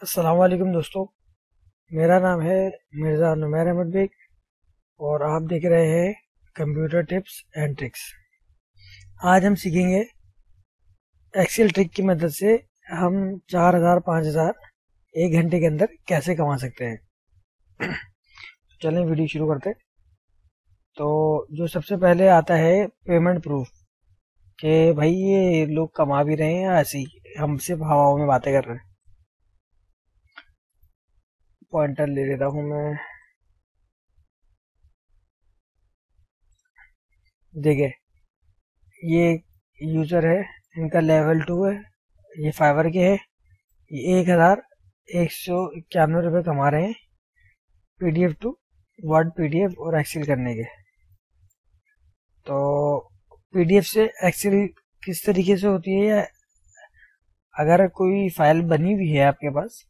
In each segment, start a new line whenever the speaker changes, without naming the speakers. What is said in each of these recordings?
अस्सलाम वालेकुम दोस्तों। मेरा नाम है मिर्ज़ा नुमैर अहमद बेग और आप देख रहे हैं कंप्यूटर टिप्स एंड ट्रिक्स। आज हम सीखेंगे एक्सेल ट्रिक की मदद से हम 4000 5000 एक घंटे के अंदर कैसे कमा सकते हैं। चलें वीडियो शुरू करते हैं। तो जो सबसे पहले आता है पेमेंट प्रूफ कि भाई ये लोग कमा भी रहे हैं या ऐसे ही हम सिर्फ हवाओं में बातें कर रहे हैं। पॉइंटर ले लेता हूँ मैं। देखिए ये यूजर है, इनका लेवल 2 है, ये फाइवर के है, ये 1191 रुपये कमा रहे हैं पीडीएफ टू वर्ड पीडीएफ और एक्सेल करने के। तो पीडीएफ से एक्सेल किस तरीके से होती है, या अगर कोई फाइल बनी हुई है आपके पास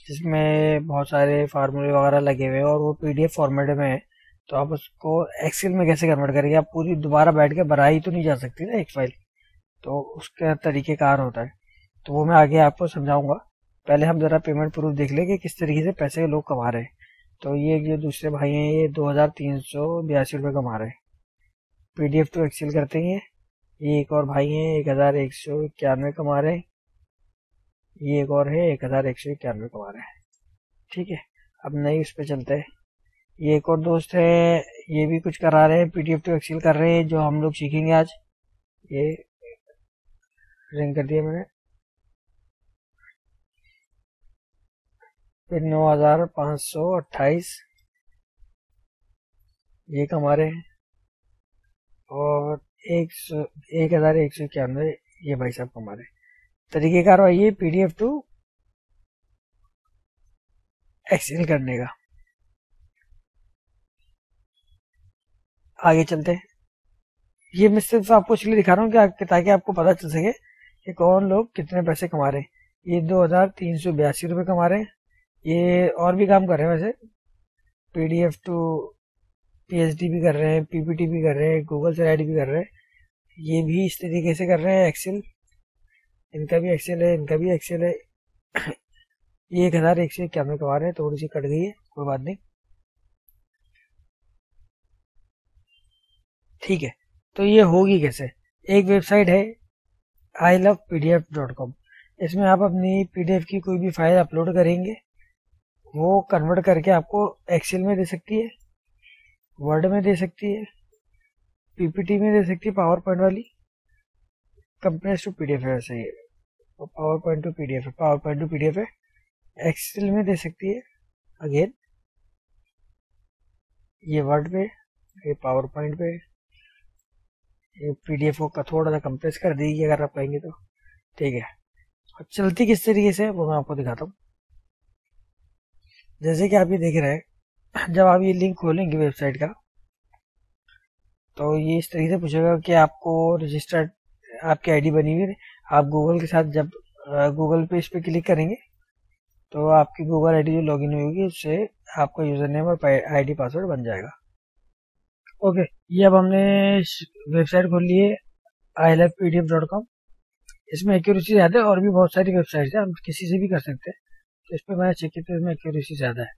जिसमें बहुत सारे फार्मूले वगैरह लगे हुए हैं और वो पीडीएफ फॉर्मेट में है, तो आप उसको एक्सेल में कैसे कन्वर्ट करेंगे। आप पूरी दोबारा बैठ के बनाई तो नहीं जा सकती ना एक फाइल, तो उसका तरीक़ेकार होता है। तो वो मैं आगे आपको समझाऊंगा। पहले हम ज़रा पेमेंट प्रूफ देख लें कि किस तरीके से पैसे लोग कमा रहे हैं। तो ये जो दूसरे भाई हैं ये 2382 रुपये कमा रहे हैं पीडीएफ टू एक्सेल करते हैं। ये एक और भाई हैं 1191 कमा रहे हैं। ये एक और है 1191 कमा रहे हैं। ठीक है, अब नई उस पर चलते हैं। ये एक और दोस्त है, ये भी कुछ करा रहे हैं, पीडीएफ टू एक्सेल कर रहे हैं, जो हम लोग सीखेंगे आज। ये रिंग कर दिया मैंने। फिर 9528 ये कमा रहे हैं, और 1191 ये भाई साहब कमा रहे हैं। तरीकेकार वही है पीडीएफ टू एक्सेल करने का। आगे चलते हैं। ये मैं सिर्फ आपको इसलिए दिखा रहा हूँ कि ताकि आपको पता चल सके कि कौन लोग कितने पैसे कमा रहे हैं। ये 2382 रुपये कमा रहे हैं। ये और भी काम कर रहे हैं वैसे, पीडीएफ टू पीएचडी भी कर रहे हैं, पीपीटी भी कर रहे हैं, गूगल स्लाइड भी कर रहे हैं। ये भी इस तरीके से कर रहे हैं एक्सेल। इनका भी एक्सेल है, इनका भी एक्सेल है। ये 1191 कमा रहे हैं। थोड़ी सी कट गई है, कोई बात नहीं। ठीक है, तो ये होगी कैसे। एक वेबसाइट है ilovepdf.com। इसमें आप अपनी पीडीएफ की कोई भी फाइल अपलोड करेंगे, वो कन्वर्ट करके आपको एक्सेल में दे सकती है, वर्ड में दे सकती है, पीपीटी में दे सकती है, पावर पॉइंट वाली। कंप्रेस टू पीडीएफ है वैसे ये, पावर पॉइंट टू पीडीएफ है, पावर पॉइंट टू पीडीएफ है। एक्सेल में दे सकती है अगेन, ये वर्ड पे, ये पावर पॉइंट पे, ये पीडीएफ को थोड़ा सा कंप्रेस कर देगी अगर आप कहेंगे तो। ठीक है, अब चलती किस तरीके से वो मैं आपको दिखाता हूँ। जैसे कि आप ये देख रहे हैं, जब आप ये लिंक खोलेंगे वेबसाइट का, तो ये इस तरीके से पूछेगा कि आपको रजिस्टर्ड आपकी आईडी बनी हुई है। आप गूगल के साथ जब गूगल पे इस पर क्लिक करेंगे तो आपकी गूगल आईडी जो लॉगिन हुई होगी उससे आपका यूजर नेम और आईडी पासवर्ड बन जाएगा। ओके, ये अब हमने वेबसाइट खोल ली है ilovepdf.com। इसमें एक्यूरेसी ज़्यादा है, और भी बहुत सारी वेबसाइट है, हम किसी से भी कर सकते हैं। तो इस पर मैंने चेक किया तो इसमें एक्यूरेसी ज़्यादा है,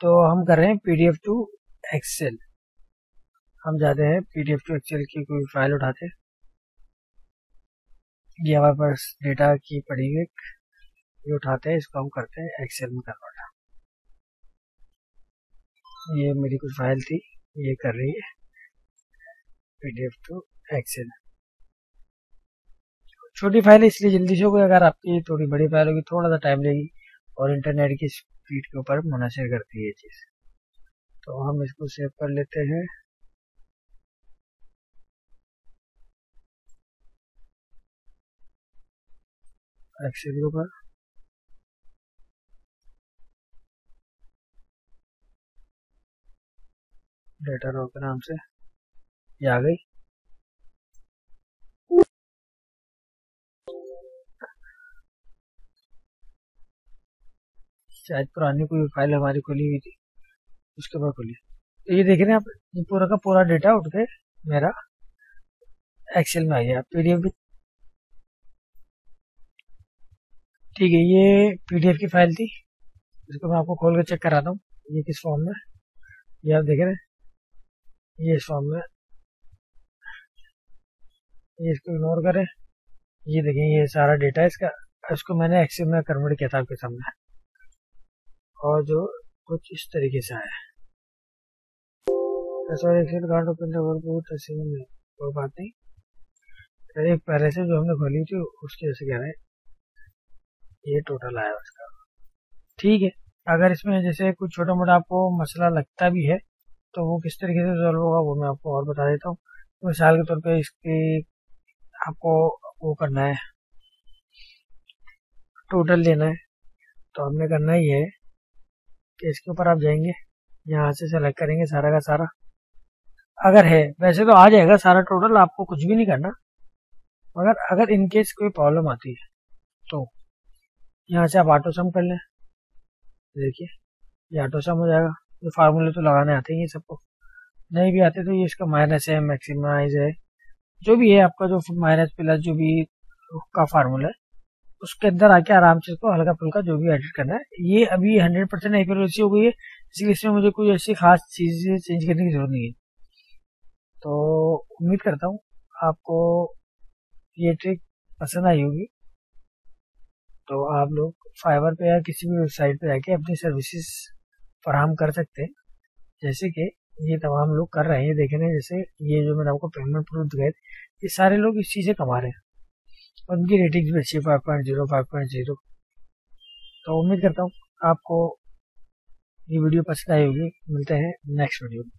तो हम कर रहे हैं पीडीएफ टू एक्सेल। हम जाते हैं पीडीएफ टू एक्सेल की कोई फाइल उठाते हैं। ये हमारे पास डेटा की पड़ी हुई, ये उठाते हैं, इसको हम करते हैं एक्सेल में कन्वर्ट। ये मेरी कुछ फाइल थी, ये कर रही है पीडीएफ टू एक्सेल। छोटी फाइल है इसलिए जल्दी से होगी, अगर आपकी थोड़ी बड़ी फाइल होगी थोड़ा सा टाइम लेगी, और इंटरनेट की स्पीड के ऊपर मुनहसर करती है ये चीज़। तो हम इसको सेव कर लेते हैं। एक्सेल के ऊपर डेटा रो के नाम से ये आ गई। शायद पुरानी कोई फाइल हमारी खुली हुई थी, उसके बाद खुली। तो ये देख रहे हैं आप, ये पूरा का पूरा डेटा उठ के मेरा एक्सेल में आ गया। पीडीएफ भी ठीक है, ये पीडीएफ की फाइल थी, इसको मैं आपको खोल कर चेक कराता हूँ ये किस फॉर्म में। ये आप देख रहे हैं, ये इस फॉर्म में। ये इसको इग्नोर करें। ये देखें, ये सारा डेटा है इसका। इसको मैंने एक्सेल में कन्वर्ट किया था आपके सामने, और जो कुछ इस तरीके से आया। एक्सेल कार्ड ओपन बहुत ऐसे में कोई बात नहीं, एक पहले से जो हमने खोली थी उसके जैसे कह रहे हैं, ये टोटल आया उसका। ठीक है, अगर इसमें जैसे कुछ छोटा मोटा आपको मसला लगता भी है तो वो किस तरीके से सॉल्व होगा वो मैं आपको और बता देता हूँ। तो मिसाल के तौर पे इसकी आपको वो करना है, टोटल लेना है। तो हमने करना ही है कि इसके ऊपर आप जाएंगे, यहाँ से सेलेक्ट करेंगे सारा का सारा। अगर है, वैसे तो आ जाएगा सारा टोटल, आपको कुछ भी नहीं करना, मगर अगर इनकेस कोई प्रॉब्लम आती है तो यहाँ से आप ऑटो सम कर लें। देखिए, ये ऑटो सम हो जाएगा। ये फार्मूले तो लगाने आते हैं सबको, नहीं भी आते तो ये इसका माइनस है, मैक्सिमाइज है, जो भी है आपका, जो माइनस प्लस जो भी का फार्मूला है उसके अंदर आके आराम से इसको हल्का फुल्का जो भी एडिट करना है। ये अभी 100% एक्यूरेसी हो गई है, इसलिए इसमें मुझे कोई ऐसी खास चीज़ चेंज करने की जरूरत नहीं है। तो उम्मीद करता हूँ आपको ये ट्रिक पसंद आई होगी। तो आप लोग फाइवर पे या किसी भी वेबसाइट पे जाके अपनी सर्विसेज फराहम कर सकते हैं, जैसे कि ये तमाम लोग कर रहे हैं। देख रहे हैं, जैसे ये जो मैंने आपको पेमेंट प्रूफ दिखाए, ये सारे लोग इस चीज़ से कमा रहे हैं और उनकी रेटिंग्स भी अच्छी है, 5.0 5.0। तो उम्मीद करता हूँ आपको ये वीडियो पसंद आई होगी। मिलते हैं नेक्स्ट वीडियो में।